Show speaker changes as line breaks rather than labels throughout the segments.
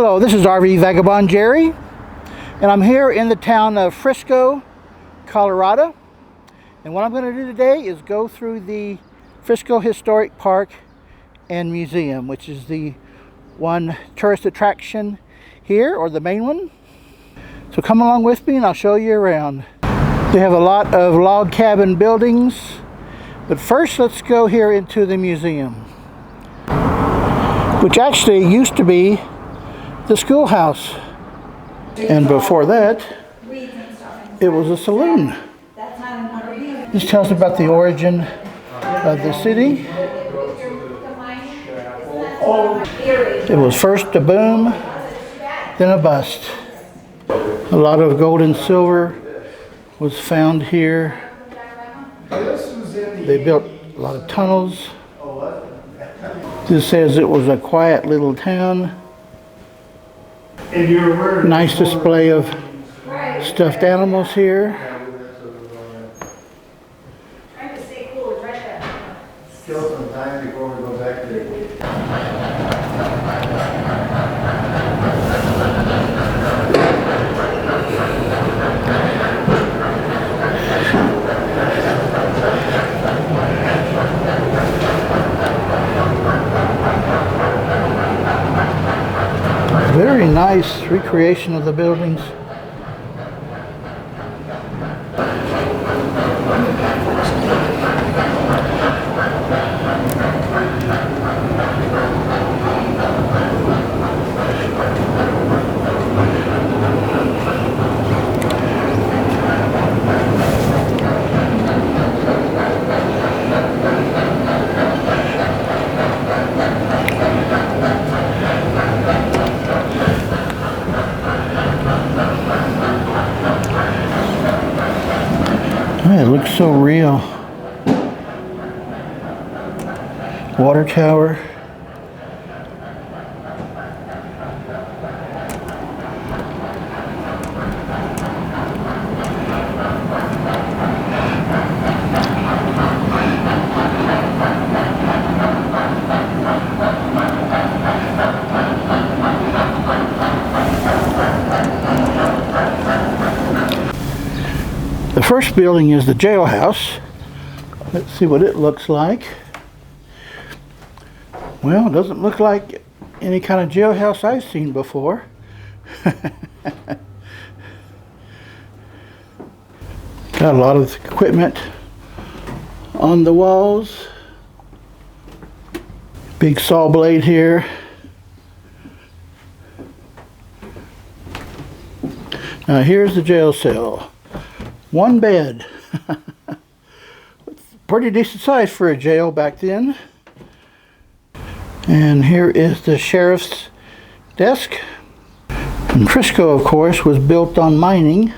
Hello, this is RV Vagabond Jerry, and I'm here in the town of Frisco, Colorado. And what I'm going to do today is go through the Frisco Historic Park and Museum, which is the one tourist attraction here, or the main one. So come along with me and I'll show you around. They have a lot of log cabin buildings, but first let's go here into the museum, which actually used to be the schoolhouse, and before that it was a saloon. This tells about the origin of the city. It was first a boom, then a bust. A lot of gold and silver was found here. They built a lot of tunnels. This says it was a quiet little town. Nice display of stuffed animals here.
Kill some time before we go back to
Very nice recreation of the buildings. It looks so real. Water tower. The first building is the jailhouse. Let's see what it looks like. Well, it doesn't look like any kind of jailhouse I've seen before. Got a lot of equipment on the walls. Big saw blade here. Now here's the jail cell. One bed. Pretty decent size for a jail back then. And here is the sheriff's desk. And Frisco, of course, was built on mining.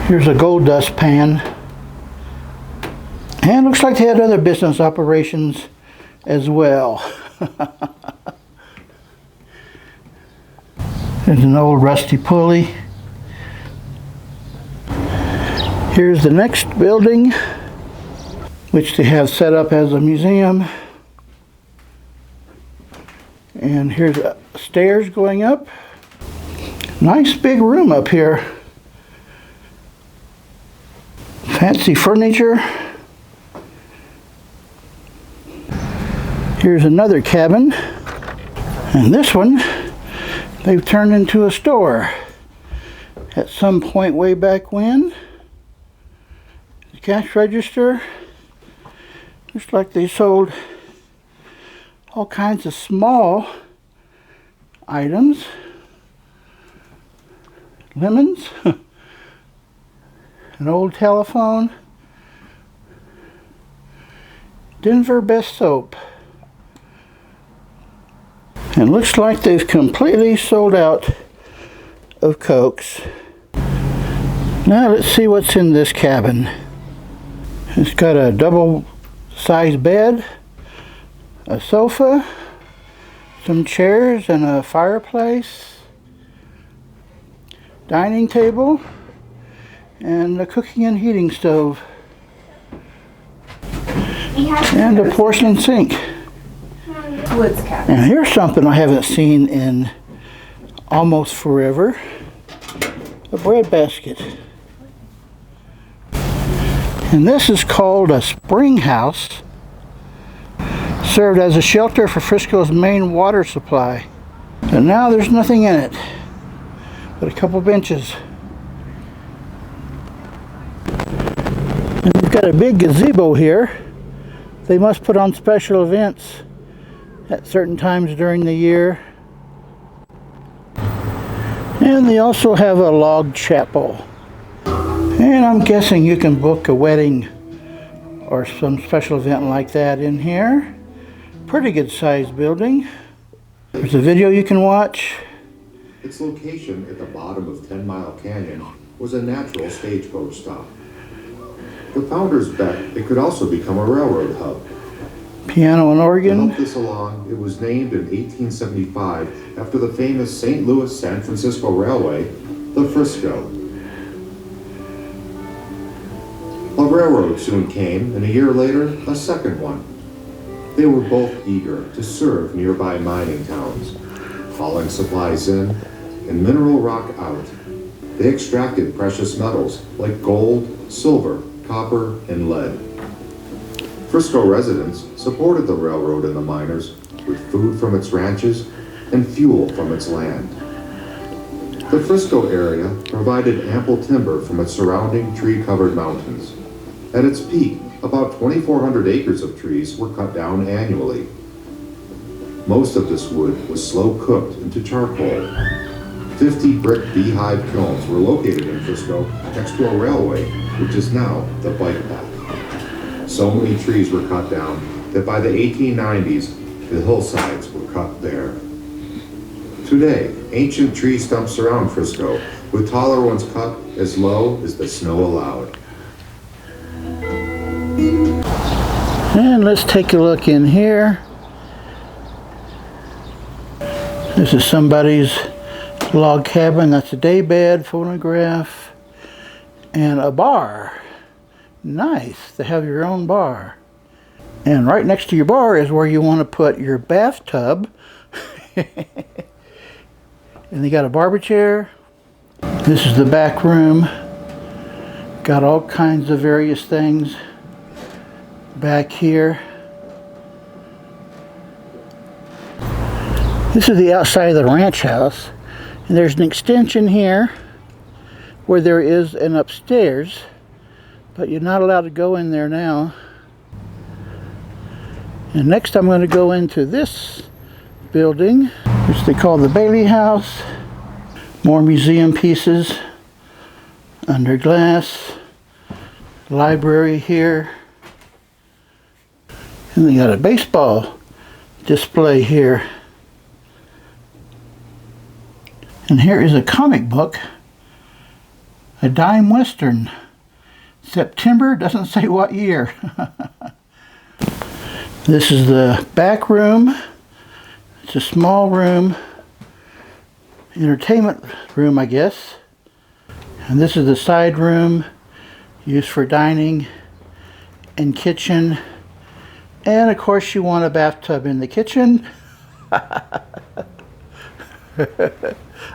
Here's a gold dust pan. And looks like they had other business operations as well. There's an old rusty pulley. Here's the next building, which they have set up as a museum. And here's stairs going up. Nice big room up here. Fancy furniture. Here's another cabin. And this one, they've turned into a store. At some point way back when. Cash register. Looks like they sold all kinds of small items. Lemons. An old telephone. Denver Best Soap. And looks like they've completely sold out of Cokes. Now let's see what's in this cabin. It's got a double-sized bed, a sofa, some chairs, and a fireplace, dining table, and a cooking and heating stove, and a porcelain sink.
Woods cabin.
And here's something I haven't seen in almost forever, a bread basket. And this is called a spring house. Served as a shelter for Frisco's main water supply. And now there's nothing in it but a couple benches. And we've got a big gazebo here. They must put on special events at certain times during the year. And they also have a log chapel. And I'm guessing you can book a wedding or some special event like that in here. Pretty good sized building. There's a video you can watch.
Its location at the bottom of 10 Mile Canyon was a natural stagecoach stop. The founders bet it could also become a railroad hub.
Piano and
To
organ.
help this along, it was named in 1875 after the famous St. Louis-San Francisco Railway, the Frisco. A railroad soon came, and a year later, a second one. They were both eager to serve nearby mining towns, hauling supplies in and mineral rock out. They extracted precious metals like gold, silver, copper, and lead. Frisco residents supported the railroad and the miners with food from its ranches and fuel from its land. The Frisco area provided ample timber from its surrounding tree-covered mountains. At its peak, about 2,400 acres of trees were cut down annually. Most of this wood was slow cooked into charcoal. 50 brick beehive kilns were located in Frisco next to a railway, which is now the bike path. So many trees were cut down that by the 1890s, the hillsides were cut bare. Today, ancient tree stumps surround Frisco, with taller ones cut as low as the snow allowed.
And let's take a look in here. This is somebody's log cabin. That's a daybed, phonograph, and a bar. Nice to have your own bar. And right next to your bar is where you want to put your bathtub. And they got a barber chair. This is the back room. Got all kinds of various things back here. This is the outside of the ranch house, and there's an extension here where there is an upstairs, but you're not allowed to go in there now. And next I'm going to go into this building, which they call the Bailey House. More museum pieces under glass. Library here. And they got a baseball display here. And here is a comic book, a dime western. September, doesn't say what year. This is the back room. It's a small room, entertainment room, I guess. And this is the side room, used for dining and kitchen. And of course you want a bathtub in the kitchen.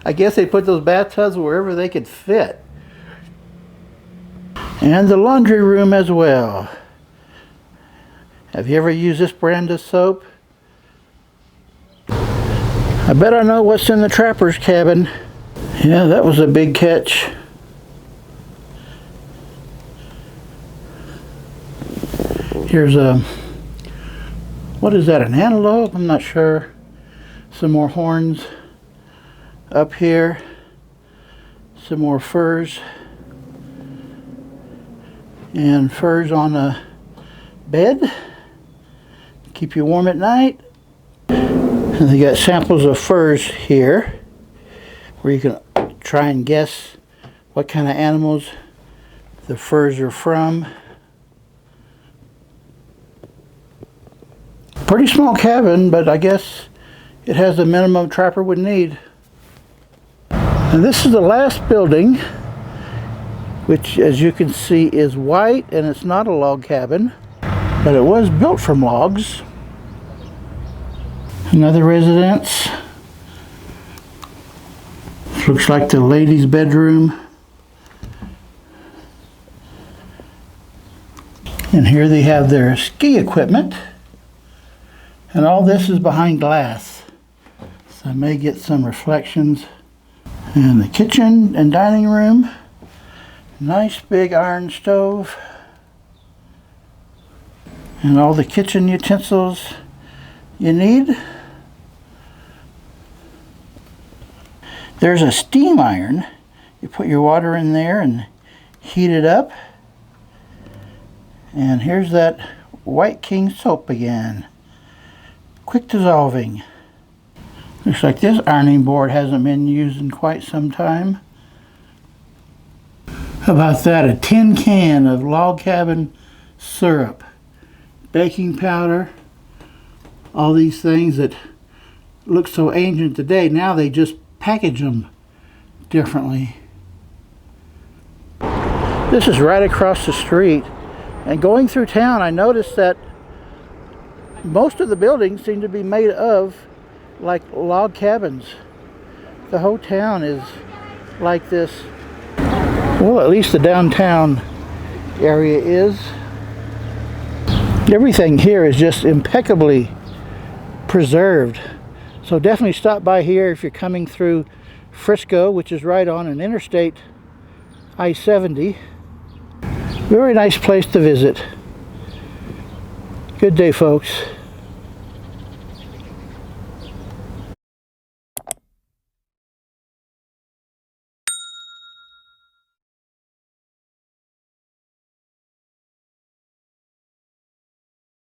I guess they put those bathtubs wherever they could fit. And the laundry room as well. Have you ever used this brand of soap? I bet I know what's in the trapper's cabin. Yeah, that was a big catch. Here's a, what is that, an antelope? I'm not sure. Some more horns up here. Some more furs. And furs on a bed. Keep you warm at night. And they got samples of furs here, where you can try and guess what kind of animals the furs are from. Pretty small cabin, but I guess it has the minimum a trapper would need. And this is the last building, which as you can see is white, and it's not a log cabin, but it was built from logs. Another residence. looks like the ladies' bedroom. And here they have their ski equipment. And all this is behind glass, so I may get some reflections. And the kitchen and dining room. Nice big iron stove. And all the kitchen utensils you need. There's a steam iron. You put your water in there and heat it up. And here's that White King soap again. Quick dissolving. Looks like this ironing board hasn't been used in quite some time. How about that? A tin can of log cabin syrup, baking powder, all these things that look so ancient today. Now they just package them differently. This is right across the street. And going through town, I noticed that most of the buildings seem to be made of like log cabins. The whole town is like this. Well, at least the downtown area is. Everything here is just impeccably preserved. So definitely stop by here if you're coming through Frisco, which is right on an interstate I-70. Very nice place to visit. Good day, folks.